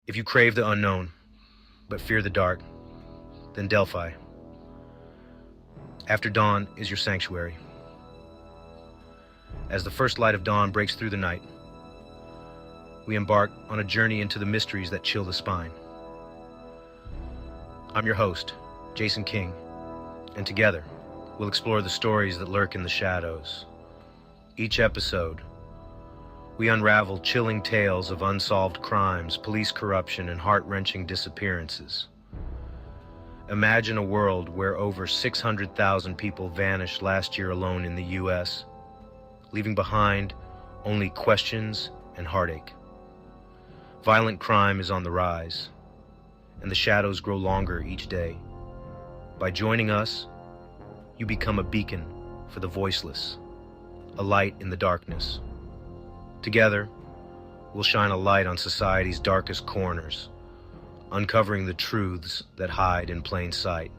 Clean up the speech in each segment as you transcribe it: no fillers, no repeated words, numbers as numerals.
If you crave the unknown, but fear the dark, then Delphi. After dawn is your sanctuary. As the first light of dawn breaks through the night, we embark on a journey into the mysteries that chill the spine. I'm your host, Jason King, and together, we'll explore the stories that lurk in the shadows. Each episode, we unravel chilling tales of unsolved crimes, police corruption, and heart-wrenching disappearances. Imagine a world where over 600,000 people vanished last year alone in the U.S., leaving behind only questions and heartache. Violent crime is on the rise, and the shadows grow longer each day. By joining us, you become a beacon for the voiceless, a light in the darkness. Together, we'll shine a light on society's darkest corners, uncovering the truths that hide in plain sight.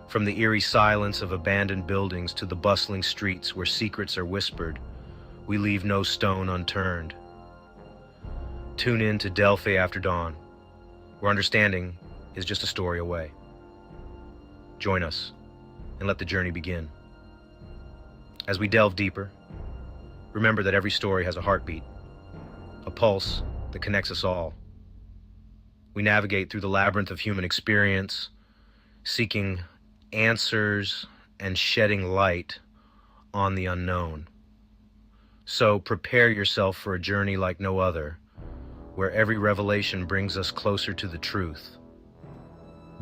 From the eerie silence of abandoned buildings to the bustling streets where secrets are whispered, we leave no stone unturned. Tune in to Delphi After Dawn, where understanding is just a story away. Join us and let the journey begin. As we delve deeper, remember that every story has a heartbeat, a pulse that connects us all. We navigate through the labyrinth of human experience, seeking answers and shedding light on the unknown. So prepare yourself for a journey like no other, where every revelation brings us closer to the truth.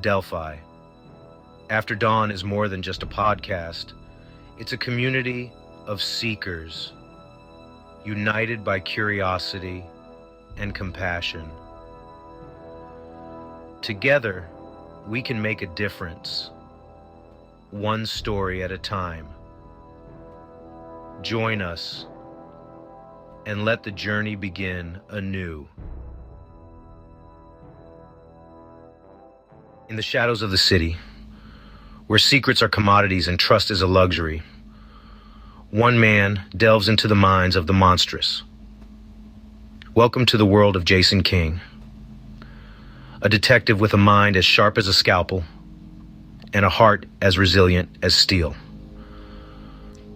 Delphi. After Dawn is more than just a podcast. It's a community of seekers, united by curiosity and compassion. Together, we can make a difference, one story at a time. Join us and let the journey begin anew. In the shadows of the city, where secrets are commodities and trust is a luxury, one man delves into the minds of the monstrous. Welcome to the world of Jason King, a detective with a mind as sharp as a scalpel and a heart as resilient as steel.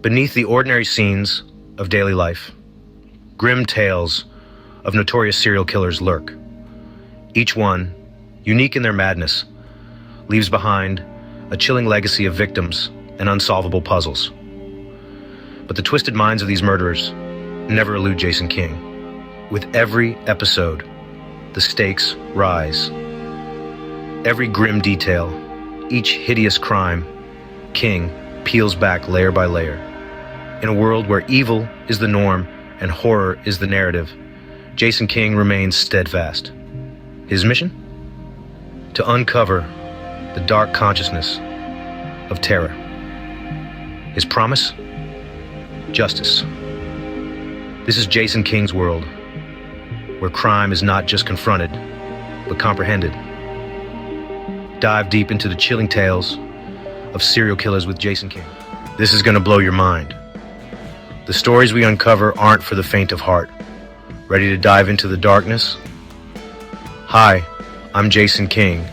Beneath the ordinary scenes of daily life, grim tales of notorious serial killers lurk. Each one, unique in their madness, leaves behind a chilling legacy of victims and unsolvable puzzles. But the twisted minds of these murderers never elude Jason King. With every episode, the stakes rise. Every grim detail, each hideous crime, King peels back layer by layer. In a world where evil is the norm and horror is the narrative, Jason King remains steadfast. His mission? To uncover the dark consciousness of terror. His promise? Justice. This is Jason King's world, where crime is not just confronted, but comprehended. Dive deep into the chilling tales of serial killers with Jason King. This is going to blow your mind. The stories we uncover aren't for the faint of heart. Ready to dive into the darkness? Hi, I'm Jason King,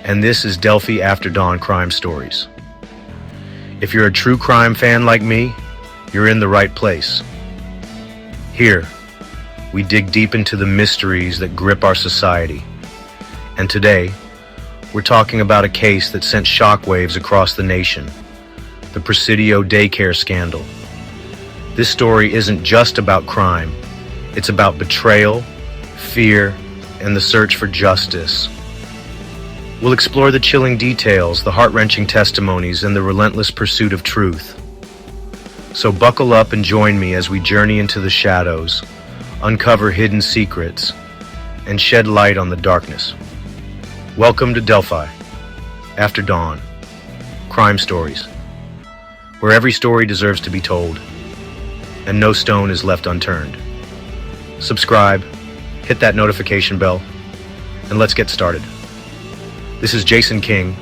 and this is Delphi After Dawn Crime Stories. If you're a true crime fan like me, you're in the right place. Here, we dig deep into the mysteries that grip our society. And today, we're talking about a case that sent shockwaves across the nation, the Presidio Daycare scandal. This story isn't just about crime. It's about betrayal, fear, and the search for justice. We'll explore the chilling details, the heart-wrenching testimonies, and the relentless pursuit of truth. So buckle up and join me as we journey into the shadows, uncover hidden secrets, and shed light on the darkness. Welcome to Delphi, After Dawn, Crime Stories, where every story deserves to be told, and no stone is left unturned. Subscribe, hit that notification bell, and let's get started. This is Jason King,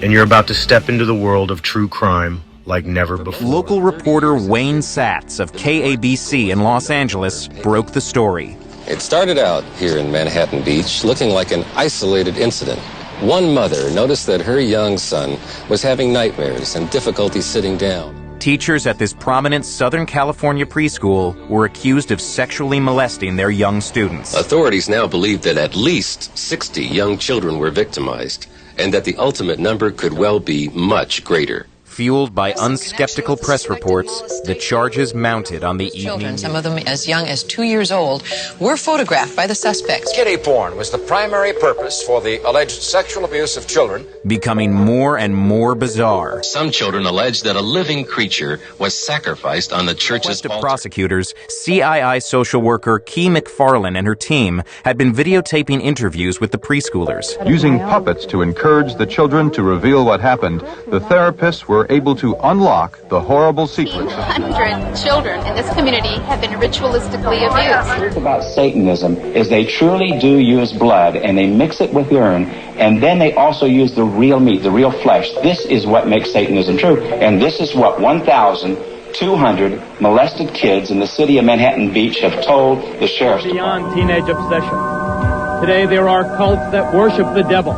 and you're about to step into the world of true crime like never before. Local reporter Wayne Satz of KABC in Los Angeles broke the story. It started out here in Manhattan Beach looking like an isolated incident. One mother noticed that her young son was having nightmares and difficulty sitting down. Teachers at this prominent Southern California preschool were accused of sexually molesting their young students. Authorities now believe that at least 60 young children were victimized, and that the ultimate number could well be much greater. Fueled by unskeptical press reports, the charges mounted on the evening news. Some of them as young as 2 years old, were photographed by the suspects. Kiddie porn was the primary purpose for the alleged sexual abuse of children. Becoming more and more bizarre. Some children allege that a living creature was sacrificed on the church's Of altar. prosecutors, CII social worker Key McFarlane and her team had been videotaping interviews with the preschoolers. Using puppets to encourage the children to reveal what happened, the therapists were able to unlock the horrible secrets. 100 children in this community have been ritualistically abused. The truth about Satanism is they truly do use blood, and they mix it with urine, and then they also use the real meat, the real flesh. This is what makes Satanism true, and this is what 1,200 molested kids in the city of Manhattan Beach have told the sheriff's department. Beyond teenage obsession. Today there are cults that worship the devil,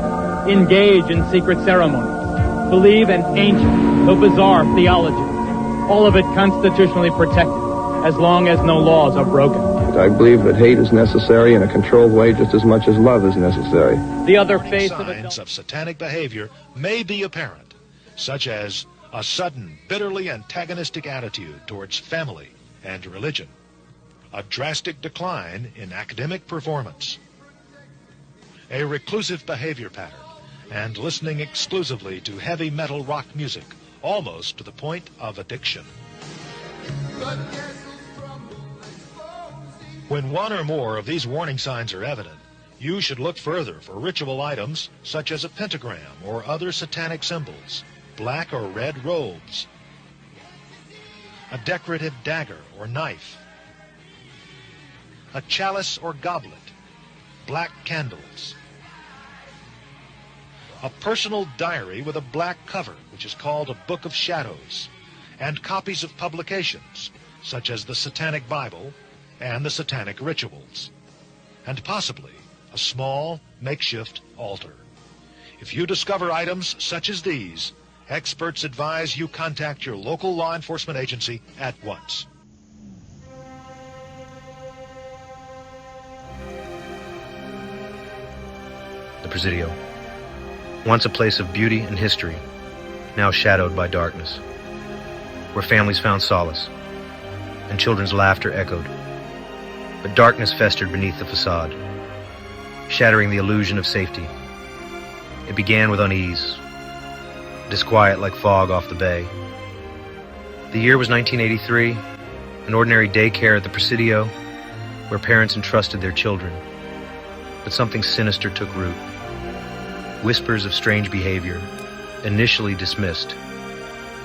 engage in secret ceremonies, believe in ancient, though bizarre, theology. All of it constitutionally protected, as long as no laws are broken. I believe that hate is necessary in a controlled way just as much as love is necessary. The other face signs of satanic behavior may be apparent, such as a sudden, bitterly antagonistic attitude towards family and religion, a drastic decline in academic performance, a reclusive behavior pattern, and listening exclusively to heavy metal rock music, almost to the point of addiction. When one or more of these warning signs are evident, you should look further for ritual items such as a pentagram or other satanic symbols, black or red robes, a decorative dagger or knife, a chalice or goblet, black candles, a personal diary with a black cover, which is called a Book of Shadows, and copies of publications, such as the Satanic Bible and the Satanic Rituals, and possibly a small makeshift altar. If you discover items such as these, experts advise you contact your local law enforcement agency at once. The Presidio. Once a place of beauty and history, now shadowed by darkness, where families found solace and children's laughter echoed. But darkness festered beneath the facade, shattering the illusion of safety. It began with unease, disquiet like fog off the bay. The year was 1983, an ordinary daycare at the Presidio, where parents entrusted their children. But something sinister took root. Whispers of strange behavior, initially dismissed,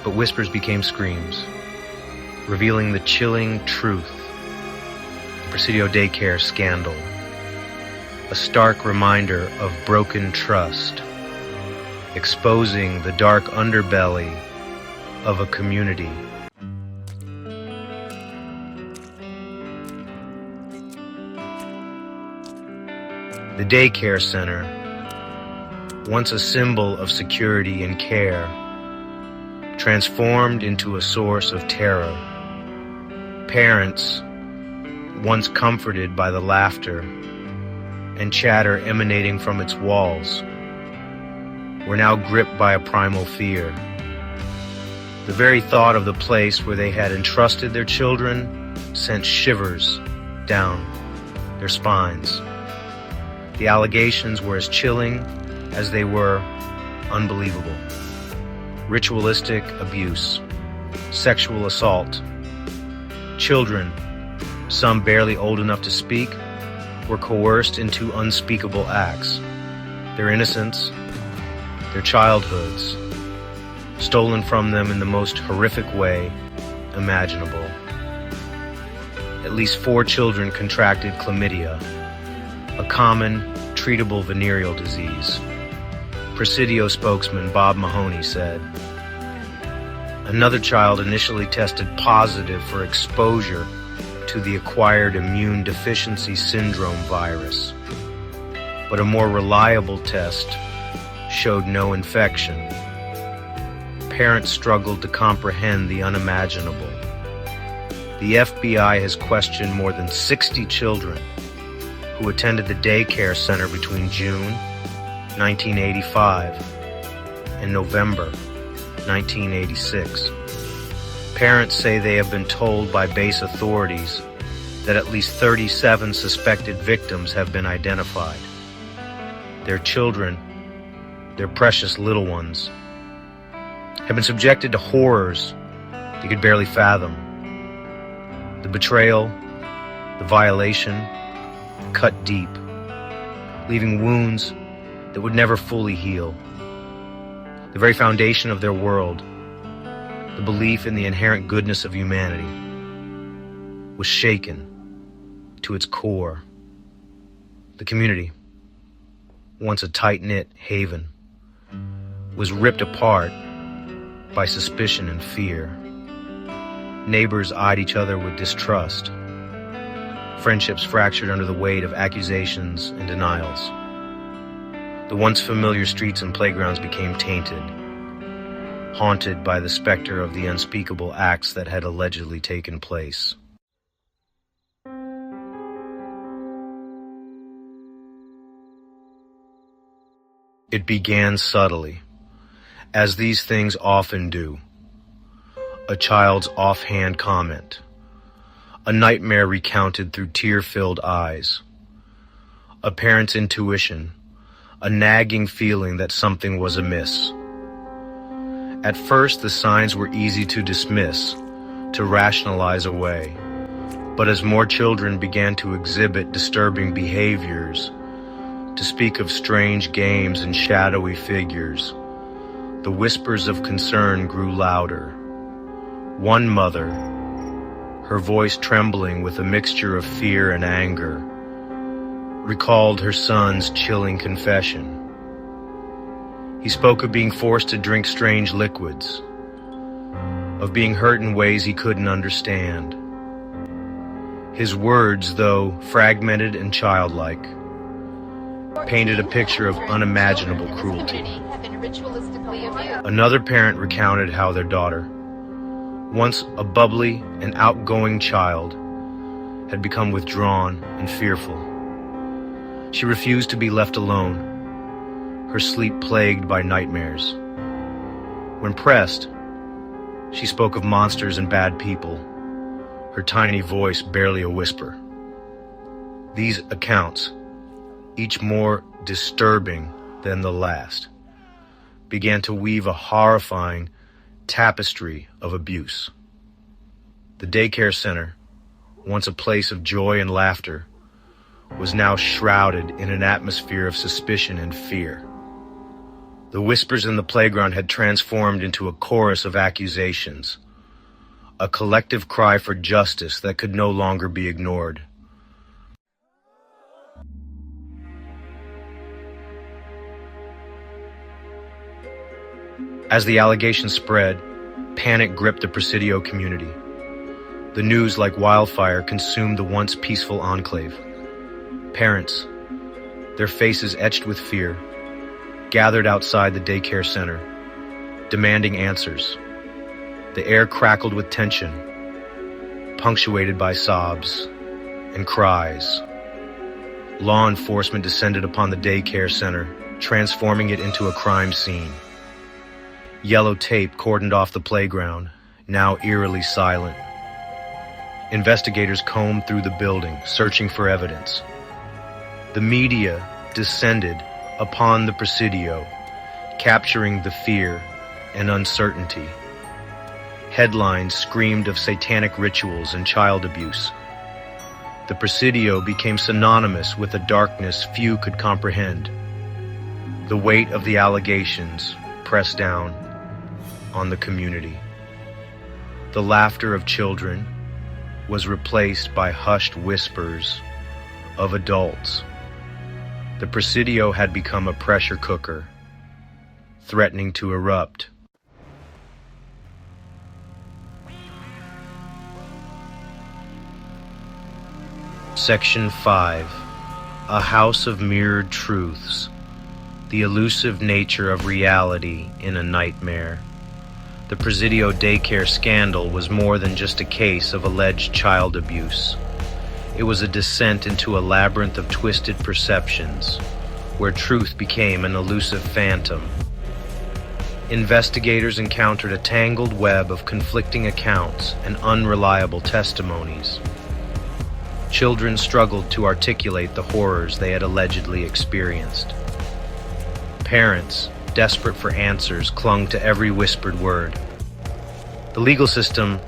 but whispers became screams, revealing the chilling truth. The Presidio Daycare scandal, a stark reminder of broken trust, exposing the dark underbelly of a community. The daycare center, once a symbol of security and care, transformed into a source of terror. Parents, once comforted by the laughter and chatter emanating from its walls, were now gripped by a primal fear. The very thought of the place where they had entrusted their children sent shivers down their spines. The allegations were as chilling as they were unbelievable. Ritualistic abuse, sexual assault. Children, some barely old enough to speak, were coerced into unspeakable acts. Their innocence, their childhoods, stolen from them in the most horrific way imaginable. At least 4 children contracted chlamydia, a common, treatable venereal disease. Presidio spokesman Bob Mahoney said. Another child initially tested positive for exposure to the acquired immune deficiency syndrome virus. But a more reliable test showed no infection. Parents struggled to comprehend the unimaginable. The FBI has questioned more than 60 children who attended the daycare center between June 1985 and November 1986. Parents say they have been told by base authorities that at least 37 suspected victims have been identified. Their children, their precious little ones, have been subjected to horrors they could barely fathom. The betrayal, the violation, cut deep, leaving wounds that would never fully heal. The very foundation of their world, the belief in the inherent goodness of humanity, was shaken to its core. The community, once a tight-knit haven, was ripped apart by suspicion and fear. Neighbors eyed each other with distrust. Friendships fractured under the weight of accusations and denials. The once familiar streets and playgrounds became tainted, haunted by the specter of the unspeakable acts that had allegedly taken place. It began subtly, as these things often do. A child's offhand comment, a nightmare recounted through tear-filled eyes, a parent's intuition, a nagging feeling that something was amiss. At first, the signs were easy to dismiss, to rationalize away. But as more children began to exhibit disturbing behaviors, to speak of strange games and shadowy figures, the whispers of concern grew louder. One mother, her voice trembling with a mixture of fear and anger, recalled her son's chilling confession. He spoke of being forced to drink strange liquids, of being hurt in ways he couldn't understand. His words, though fragmented and childlike, painted a picture of unimaginable cruelty. Another parent recounted how their daughter, once a bubbly and outgoing child, had become withdrawn and fearful. She refused to be left alone, her sleep plagued by nightmares. When pressed, she spoke of monsters and bad people, her tiny voice barely a whisper. These accounts, each more disturbing than the last, began to weave a horrifying tapestry of abuse. The daycare center, once a place of joy and laughter, was now shrouded in an atmosphere of suspicion and fear. The whispers in the playground had transformed into a chorus of accusations, a collective cry for justice that could no longer be ignored. As the allegations spread, panic gripped the Presidio community. The news, like wildfire, consumed the once peaceful enclave. Parents, their faces etched with fear, gathered outside the daycare center, demanding answers. The air crackled with tension, punctuated by sobs and cries. Law enforcement descended upon the daycare center, transforming it into a crime scene. Yellow tape cordoned off the playground, now eerily silent. Investigators combed through the building, searching for evidence. The media descended upon the Presidio, capturing the fear and uncertainty. Headlines screamed of satanic rituals and child abuse. The Presidio became synonymous with a darkness few could comprehend. The weight of the allegations pressed down on the community. The laughter of children was replaced by hushed whispers of adults. The Presidio had become a pressure cooker, threatening to erupt. Section 5. A House of Mirrored Truths. The elusive nature of reality in a nightmare. The Presidio Daycare scandal was more than just a case of alleged child abuse. It was a descent into a labyrinth of twisted perceptions, where truth became an elusive phantom. Investigators encountered a tangled web of conflicting accounts and unreliable testimonies. Children struggled to articulate the horrors they had allegedly experienced. Parents, desperate for answers, clung to every whispered word. The legal system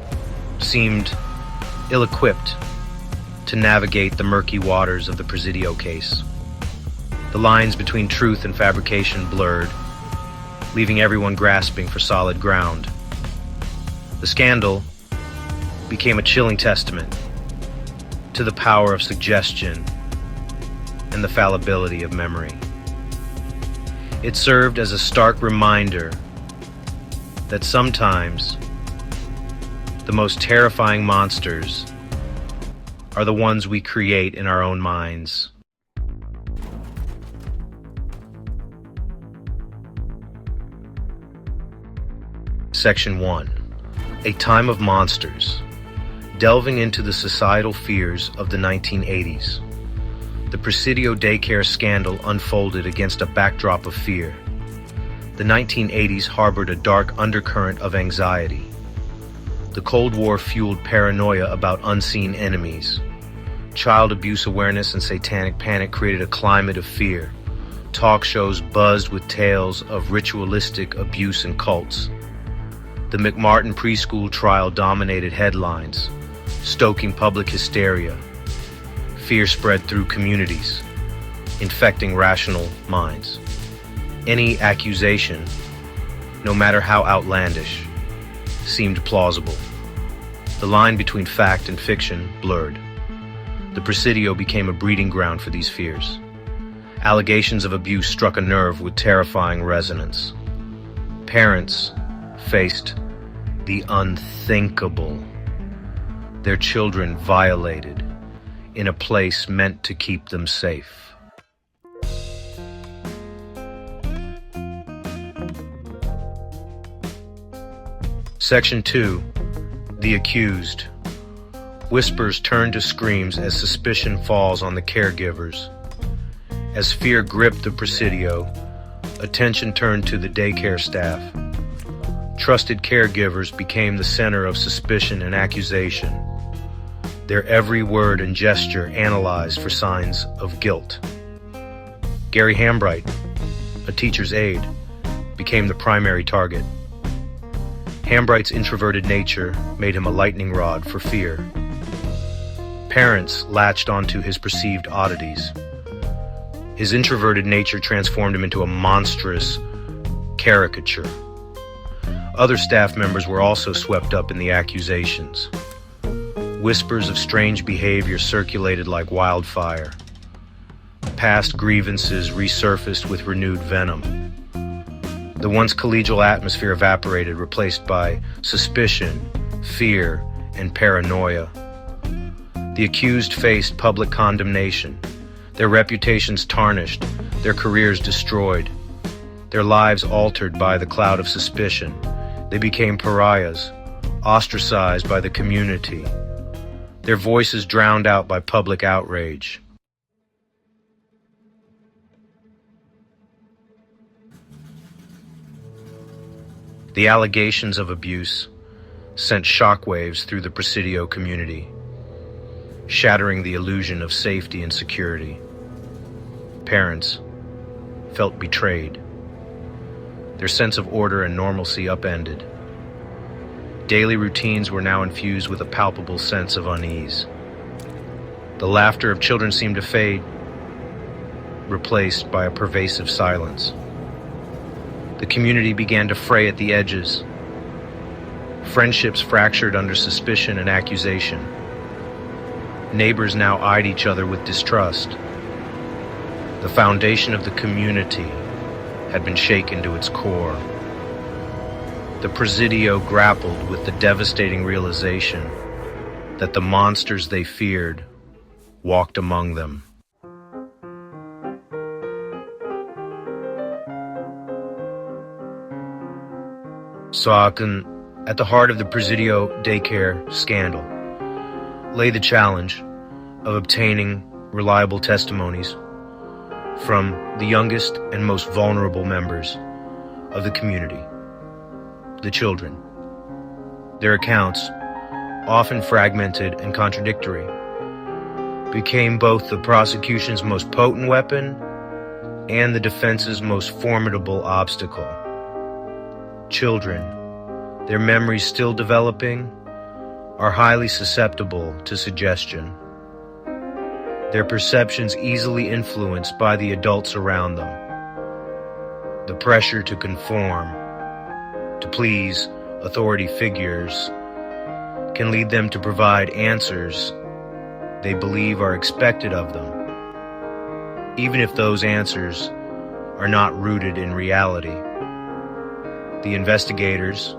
seemed ill-equipped to navigate the murky waters of the Presidio case. The lines between truth and fabrication blurred, leaving everyone grasping for solid ground. The scandal became a chilling testament to the power of suggestion and the fallibility of memory. It served as a stark reminder that sometimes the most terrifying monsters are the ones we create in our own minds. Section 1. A Time of Monsters. Delving into the societal fears of the 1980s. The Presidio Daycare scandal unfolded against a backdrop of fear. The 1980s harbored a dark undercurrent of anxiety. The Cold War fueled paranoia about unseen enemies. Child abuse awareness and satanic panic created a climate of fear. Talk shows buzzed with tales of ritualistic abuse and cults. The McMartin preschool trial dominated headlines, stoking public hysteria. Fear spread through communities, infecting rational minds. Any accusation, no matter how outlandish, seemed plausible. The line between fact and fiction blurred. The Presidio became a breeding ground for these fears. Allegations of abuse struck a nerve with terrifying resonance. Parents faced the unthinkable. Their children violated in a place meant to keep them safe. Section 2. The Accused. Whispers turn to screams as suspicion falls on the caregivers. As fear gripped the Presidio, attention turned to the daycare staff. Trusted caregivers became the center of suspicion and accusation. Their every word and gesture analyzed for signs of guilt. Gary Hambright, a teacher's aide, became the primary target. Hambright's introverted nature made him a lightning rod for fear. Parents latched onto his perceived oddities. His introverted nature transformed him into a monstrous caricature. Other staff members were also swept up in the accusations. Whispers of strange behavior circulated like wildfire. Past grievances resurfaced with renewed venom. The once collegial atmosphere evaporated, replaced by suspicion, fear, and paranoia. The accused faced public condemnation, their reputations tarnished, their careers destroyed, their lives altered by the cloud of suspicion. They became pariahs, ostracized by the community, their voices drowned out by public outrage. The allegations of abuse sent shockwaves through the Presidio community, shattering the illusion of safety and security. Parents felt betrayed. Their sense of order and normalcy upended. Daily routines were now infused with a palpable sense of unease. The laughter of children seemed to fade, replaced by a pervasive silence. The community began to fray at the edges. Friendships fractured under suspicion and accusation. Neighbors now eyed each other with distrust. The foundation of the community had been shaken to its core. The Presidio grappled with the devastating realization that the monsters they feared walked among them. At the heart of the Presidio Daycare scandal lay the challenge of obtaining reliable testimonies from the youngest and most vulnerable members of the community, the children. Their accounts, often fragmented and contradictory, became both the prosecution's most potent weapon and the defense's most formidable obstacle. Children, their memories still developing, are highly susceptible to suggestion. Their perceptions easily influenced by the adults around them. The pressure to conform, to please authority figures, can lead them to provide answers they believe are expected of them, even if those answers are not rooted in reality. The investigators,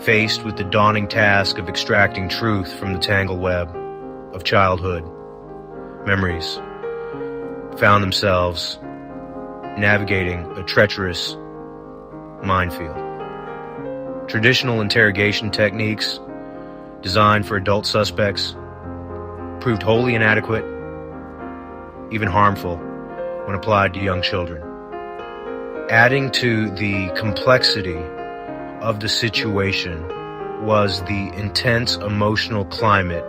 faced with the daunting task of extracting truth from the tangled web of childhood memories, found themselves navigating a treacherous minefield. Traditional interrogation techniques designed for adult suspects proved wholly inadequate, even harmful when applied to young children. Adding to the complexity of the situation was the intense emotional climate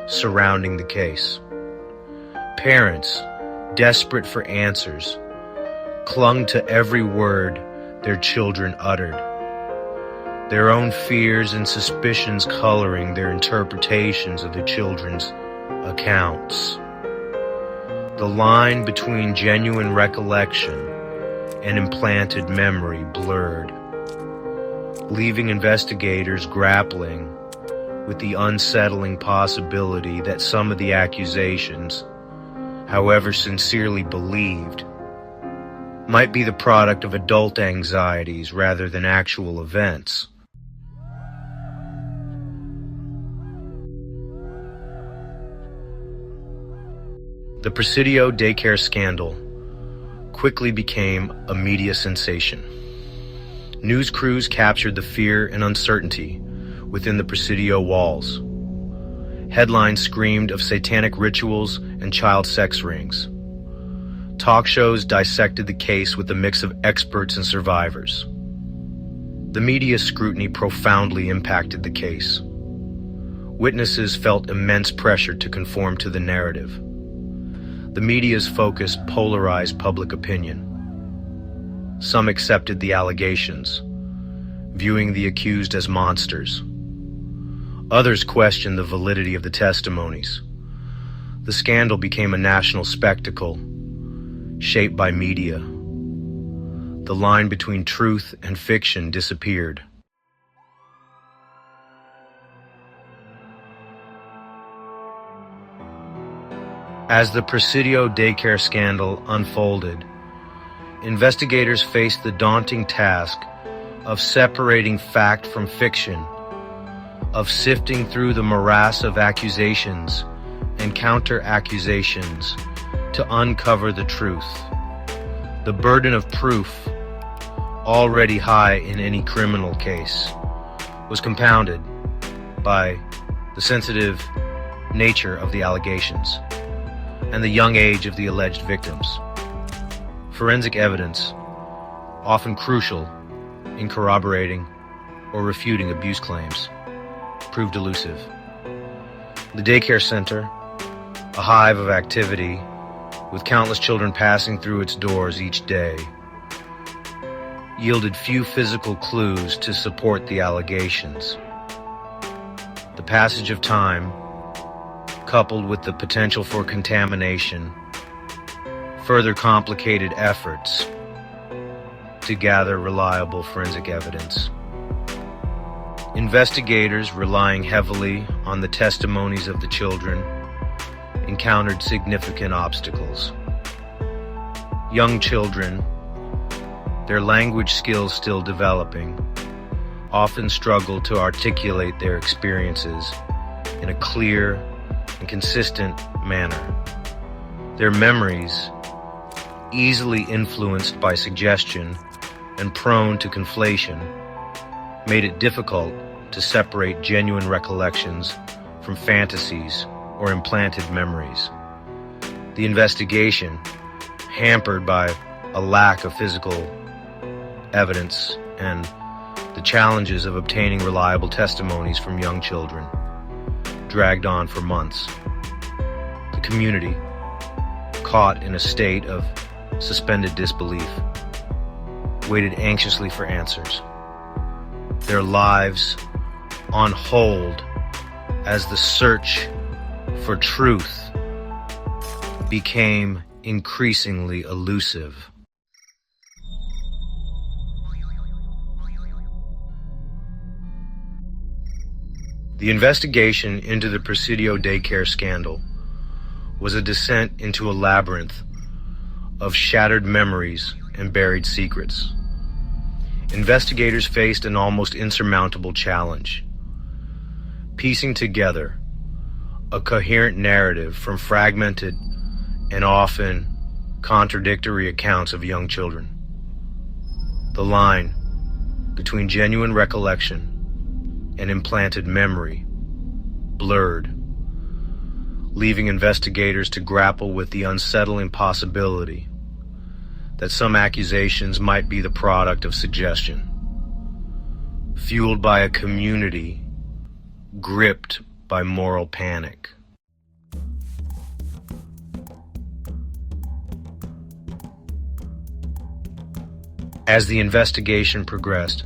surrounding the case. Parents, desperate for answers, clung to every word their children uttered, their own fears and suspicions coloring their interpretations of the children's accounts. The line between genuine recollection and implanted memory blurred, leaving investigators grappling with the unsettling possibility that some of the accusations, however sincerely believed, might be the product of adult anxieties rather than actual events. The Presidio Daycare scandal quickly became a media sensation. News crews captured the fear and uncertainty within the Presidio walls. Headlines screamed of satanic rituals and child sex rings. Talk shows dissected the case with a mix of experts and survivors. The media scrutiny profoundly impacted the case. Witnesses felt immense pressure to conform to the narrative. The media's focus polarized public opinion. Some accepted the allegations, viewing the accused as monsters. Others questioned the validity of the testimonies. The scandal became a national spectacle, shaped by media. The line between truth and fiction disappeared. As the Presidio Daycare scandal unfolded, investigators faced the daunting task of separating fact from fiction, of sifting through the morass of accusations and counter-accusations to uncover the truth. The burden of proof, already high in any criminal case, was compounded by the sensitive nature of the allegations and the young age of the alleged victims. Forensic evidence, often crucial in corroborating or refuting abuse claims, proved elusive. The daycare center, a hive of activity with countless children passing through its doors each day, yielded few physical clues to support the allegations. The passage of time, coupled with the potential for contamination, further complicated efforts to gather reliable forensic evidence. Investigators, relying heavily on the testimonies of the children, encountered significant obstacles. Young children, their language skills still developing, often struggled to articulate their experiences in a clear and consistent manner. Their memories, easily influenced by suggestion and prone to conflation, made it difficult to separate genuine recollections from fantasies or implanted memories. The investigation, hampered by a lack of physical evidence and the challenges of obtaining reliable testimonies from young children, dragged on for months. The community, caught in a state of suspended disbelief, waited anxiously for answers, their lives on hold as the search for truth became increasingly elusive. The investigation into the Presidio Daycare scandal was a descent into a labyrinth of shattered memories and buried secrets. Investigators faced an almost insurmountable challenge: piecing together a coherent narrative from fragmented and often contradictory accounts of young children. The line between genuine recollection and implanted memory blurred, leaving investigators to grapple with the unsettling possibility that some accusations might be the product of suggestion, fueled by a community gripped by moral panic. As the investigation progressed,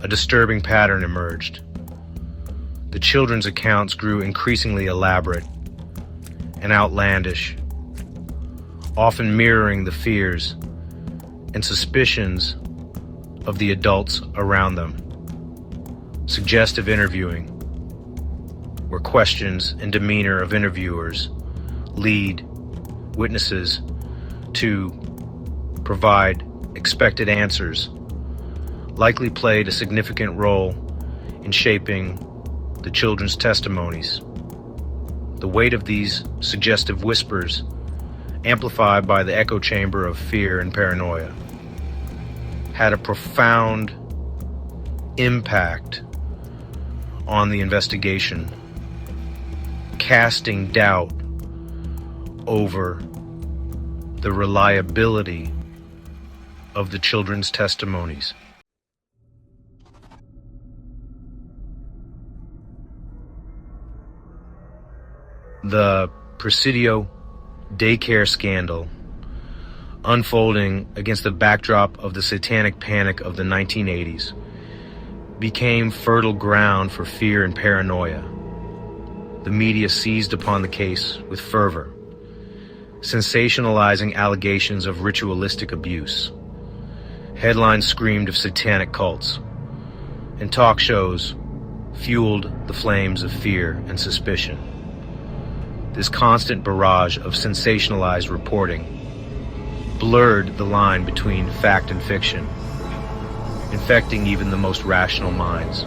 a disturbing pattern emerged. The children's accounts grew increasingly elaborate and outlandish, often mirroring the fears and suspicions of the adults around them. Suggestive interviewing, where questions and demeanor of interviewers lead witnesses to provide expected answers, likely played a significant role in shaping the children's testimonies. The weight of these suggestive whispers, amplified by the echo chamber of fear and paranoia, had a profound impact on the investigation, casting doubt over the reliability of the children's testimonies. The Presidio Daycare scandal, unfolding against the backdrop of the satanic panic of the 1980s, became fertile ground for fear and paranoia. The media seized upon the case with fervor, sensationalizing allegations of ritualistic abuse. Headlines screamed of satanic cults, and talk shows fueled the flames of fear and suspicion. This constant barrage of sensationalized reporting blurred the line between fact and fiction, infecting even the most rational minds.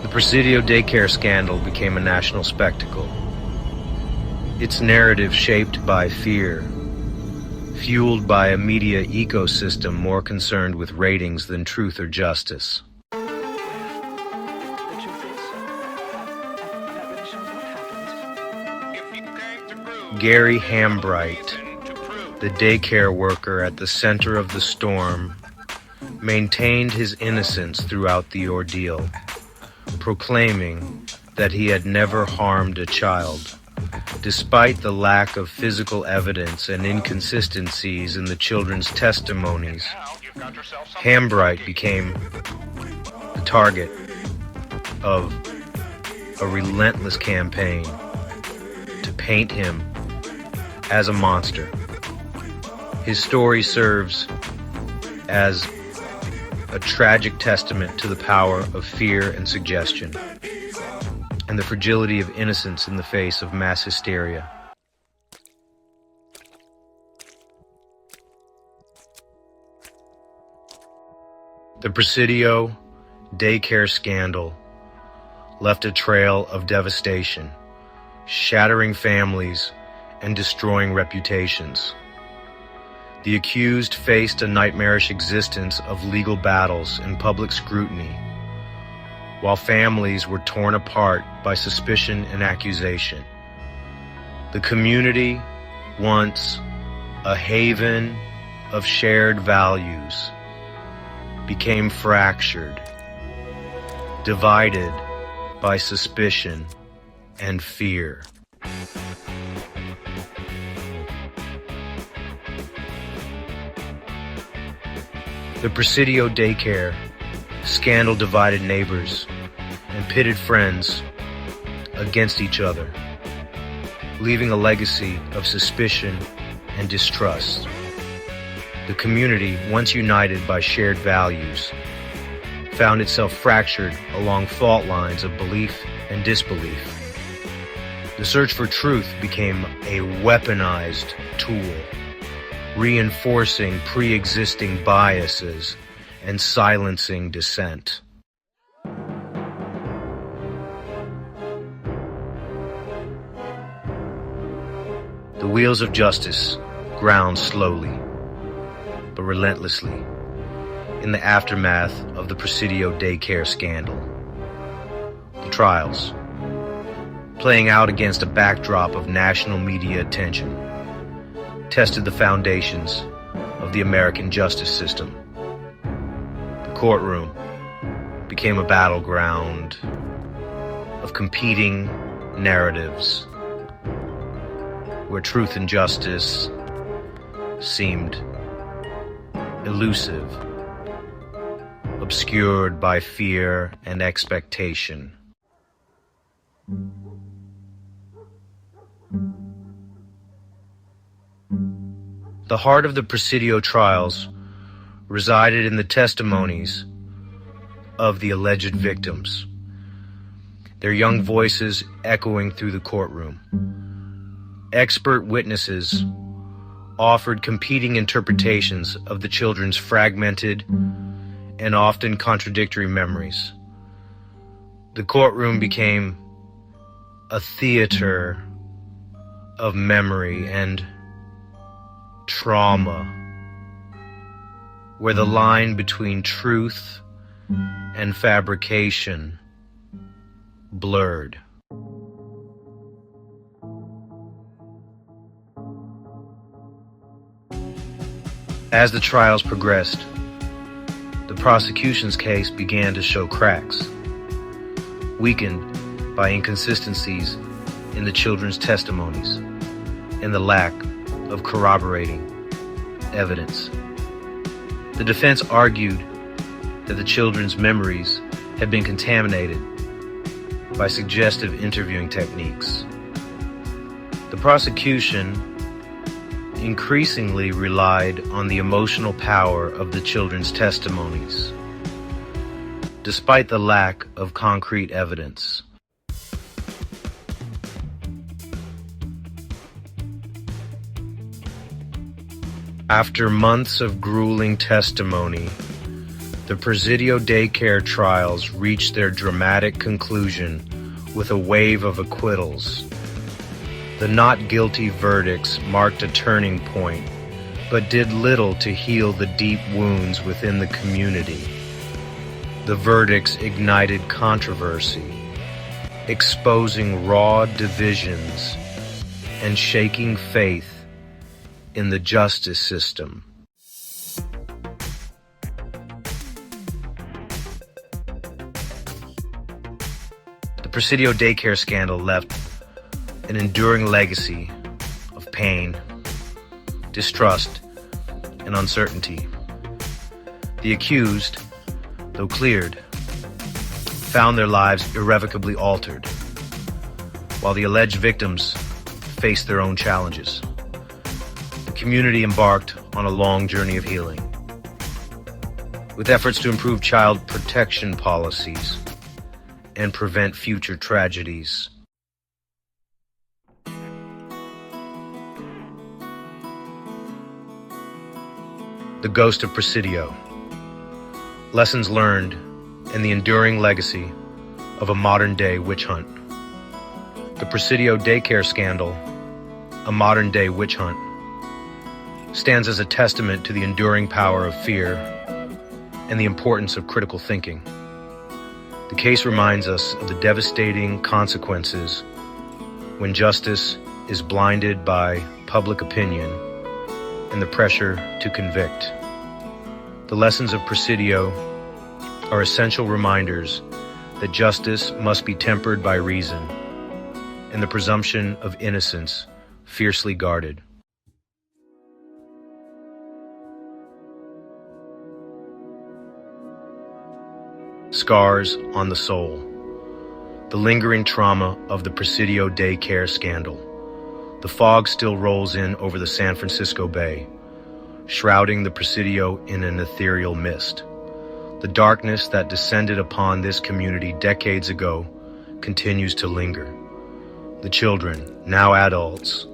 The Presidio Daycare scandal became a national spectacle, its narrative shaped by fear, fueled by a media ecosystem more concerned with ratings than truth or justice. Gary Hambright, the daycare worker at the center of the storm, maintained his innocence throughout the ordeal, proclaiming that he had never harmed a child. Despite the lack of physical evidence and inconsistencies in the children's testimonies, Hambright became the target of a relentless campaign to paint him as a monster. His story serves as a tragic testament to the power of fear and suggestion, and the fragility of innocence in the face of mass hysteria. The Presidio Daycare scandal left a trail of devastation, shattering families and destroying reputations. The accused faced a nightmarish existence of legal battles and public scrutiny, while families were torn apart by suspicion and accusation. The community, once a haven of shared values, became fractured, divided by suspicion and fear. The Presidio Daycare scandal divided neighbors and pitted friends against each other, leaving a legacy of suspicion and distrust. The community, once united by shared values, found itself fractured along fault lines of belief and disbelief. The search for truth became a weaponized tool, reinforcing pre-existing biases and silencing dissent. The wheels of justice ground slowly, but relentlessly, in the aftermath of the Presidio Daycare scandal. The trials, playing out against a backdrop of national media attention, tested the foundations of the American justice system. The courtroom became a battleground of competing narratives, where truth and justice seemed elusive, obscured by fear and expectation. The heart of the Presidio trials resided in the testimonies of the alleged victims, their young voices echoing through the courtroom. Expert witnesses offered competing interpretations of the children's fragmented and often contradictory memories. The courtroom became a theater of memory and trauma, where the line between truth and fabrication blurred. As the trials progressed, the prosecution's case began to show cracks, weakened by inconsistencies in the children's testimonies and the lack of corroborating evidence. The defense argued that the children's memories had been contaminated by suggestive interviewing techniques. The prosecution increasingly relied on the emotional power of the children's testimonies, despite the lack of concrete evidence. After months of grueling testimony, the Presidio Daycare trials reached their dramatic conclusion with a wave of acquittals. The not guilty verdicts marked a turning point, but did little to heal the deep wounds within the community. The verdicts ignited controversy, exposing raw divisions and shaking faith in the justice system. The Presidio Daycare scandal left an enduring legacy of pain, distrust, and uncertainty. The accused, though cleared, found their lives irrevocably altered, while the alleged victims faced their own challenges. The community embarked on a long journey of healing, with efforts to improve child protection policies and prevent future tragedies. The Ghost of Presidio. Lessons learned and the enduring legacy of a modern-day witch hunt. The Presidio Daycare scandal, a modern-day witch hunt, stands as a testament to the enduring power of fear and the importance of critical thinking. The case reminds us of the devastating consequences when justice is blinded by public opinion and the pressure to convict. The lessons of Presidio are essential reminders that justice must be tempered by reason and the presumption of innocence fiercely guarded. Scars on the soul. The lingering trauma of the Presidio Daycare scandal. The fog still rolls in over the San Francisco Bay, shrouding the Presidio in an ethereal mist. The darkness that descended upon this community decades ago continues to linger. The children, now adults,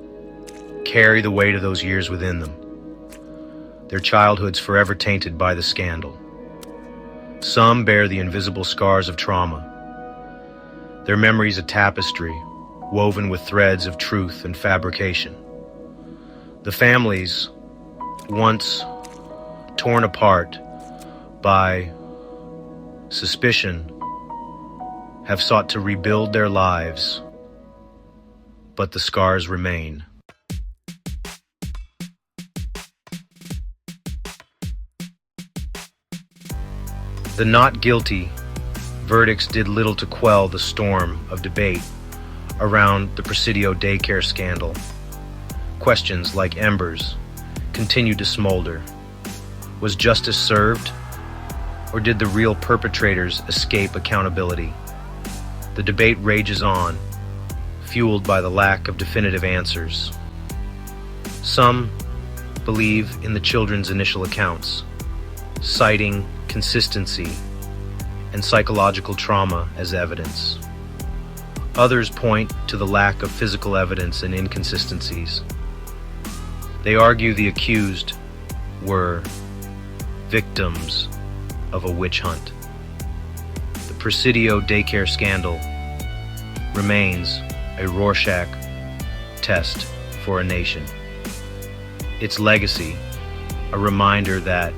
carry the weight of those years within them, their childhoods forever tainted by the scandal. Some bear the invisible scars of trauma, their memories a tapestry woven with threads of truth and fabrication. The families, once torn apart by suspicion, have sought to rebuild their lives, but the scars remain. The not guilty verdicts did little to quell the storm of debate around the Presidio Daycare scandal. Questions like embers continued to smolder. Was justice served, or did the real perpetrators escape accountability? The debate rages on, fueled by the lack of definitive answers. Some believe in the children's initial accounts, citing consistency and psychological trauma as evidence. Others point to the lack of physical evidence and inconsistencies. They argue the accused were victims of a witch hunt. The Presidio Daycare scandal remains a Rorschach test for a nation. Its legacy, a reminder that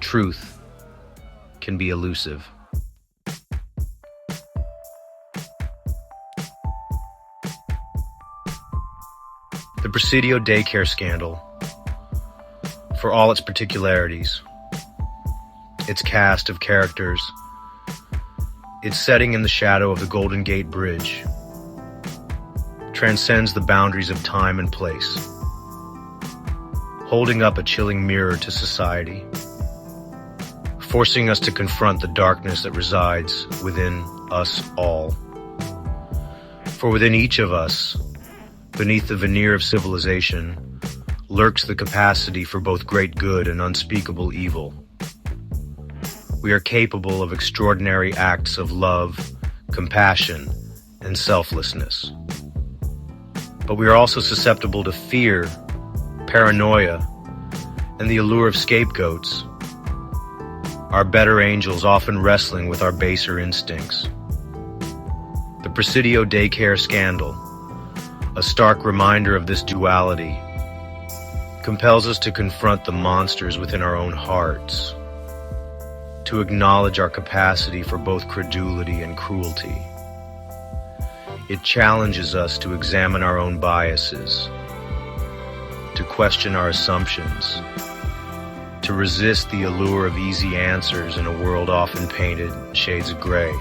truth can be elusive. The Presidio Daycare scandal, for all its particularities, its cast of characters, its setting in the shadow of the Golden Gate Bridge, transcends the boundaries of time and place, holding up a chilling mirror to society, forcing us to confront the darkness that resides within us all. For within each of us, beneath the veneer of civilization, lurks the capacity for both great good and unspeakable evil. We are capable of extraordinary acts of love, compassion, and selflessness. But we are also susceptible to fear, paranoia, and the allure of scapegoats, our better angels often wrestling with our baser instincts. The Presidio Daycare scandal, a stark reminder of this duality, compels us to confront the monsters within our own hearts, to acknowledge our capacity for both credulity and cruelty. It challenges us to examine our own biases, to question our assumptions, to resist the allure of easy answers in a world often painted in shades of gray.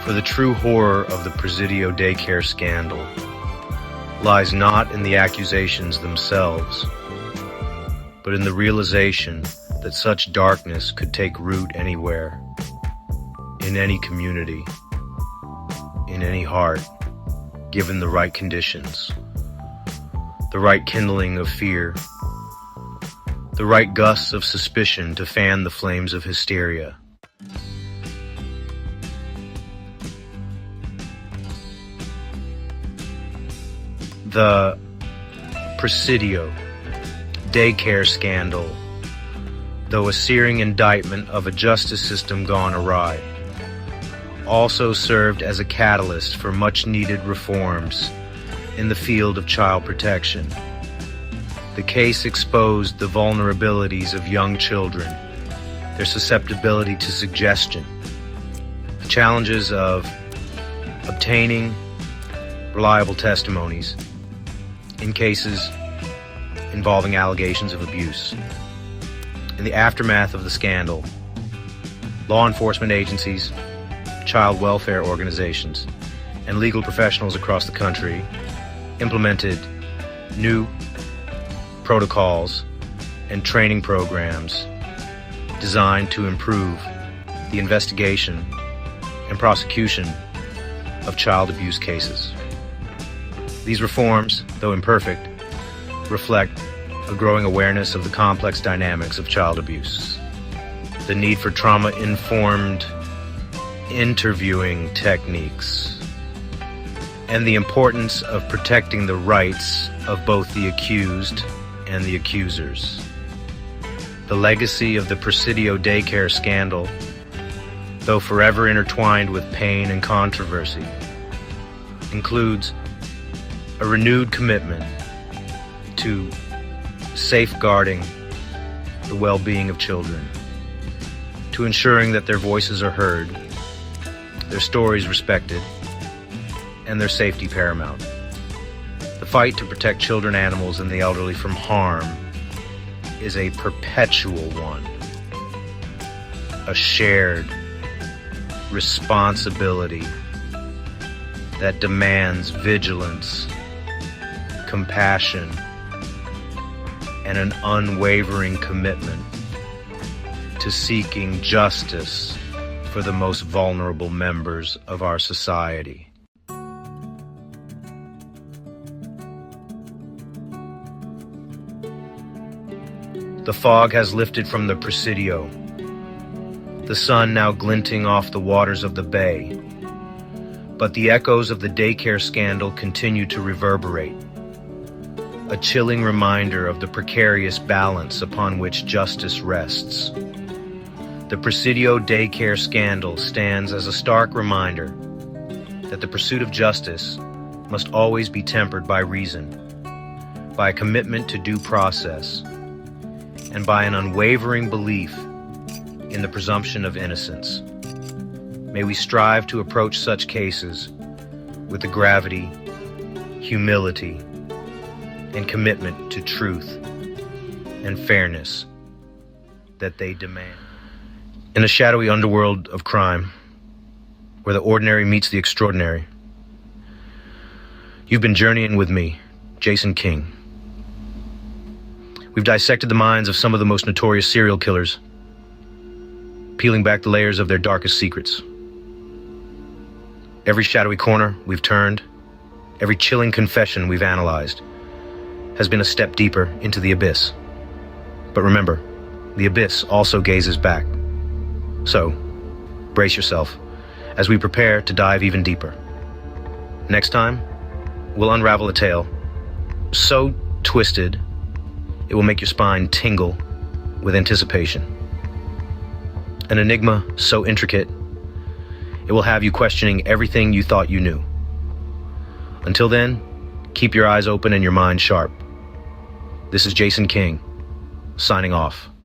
For the true horror of the Presidio Daycare scandal lies not in the accusations themselves, but in the realization that such darkness could take root anywhere, in any community, in any heart, given the right conditions, the right kindling of fear, the right gusts of suspicion to fan the flames of hysteria. The Presidio Daycare scandal, though a searing indictment of a justice system gone awry, also served as a catalyst for much-needed reforms in the field of child protection. The case exposed the vulnerabilities of young children, their susceptibility to suggestion, the challenges of obtaining reliable testimonies in cases involving allegations of abuse. In the aftermath of the scandal, law enforcement agencies, child welfare organizations, and legal professionals across the country implemented new protocols and training programs designed to improve the investigation and prosecution of child abuse cases. These reforms, though imperfect, reflect a growing awareness of the complex dynamics of child abuse, the need for trauma-informed interviewing techniques, and the importance of protecting the rights of both the accused and the accusers. The legacy of the Presidio Daycare scandal, though forever intertwined with pain and controversy, includes a renewed commitment to safeguarding the well-being of children, to ensuring that their voices are heard, their stories respected, and their safety paramount. The fight to protect children, animals, and the elderly from harm is a perpetual one, a shared responsibility that demands vigilance, compassion, and an unwavering commitment to seeking justice for the most vulnerable members of our society. The fog has lifted from the Presidio, the sun now glinting off the waters of the bay. But the echoes of the daycare scandal continue to reverberate, a chilling reminder of the precarious balance upon which justice rests. The Presidio Daycare scandal stands as a stark reminder that the pursuit of justice must always be tempered by reason, by a commitment to due process, and by an unwavering belief in the presumption of innocence. May we strive to approach such cases with the gravity, humility, and commitment to truth and fairness that they demand. In a shadowy underworld of crime, where the ordinary meets the extraordinary, you've been journeying with me, Jason King. We've dissected the minds of some of the most notorious serial killers, peeling back the layers of their darkest secrets. Every shadowy corner we've turned, every chilling confession we've analyzed, has been a step deeper into the abyss. But remember, the abyss also gazes back. So, brace yourself as we prepare to dive even deeper. Next time, we'll unravel a tale so twisted it will make your spine tingle with anticipation. An enigma so intricate it will have you questioning everything you thought you knew. Until then, keep your eyes open and your mind sharp. This is Jason King, signing off.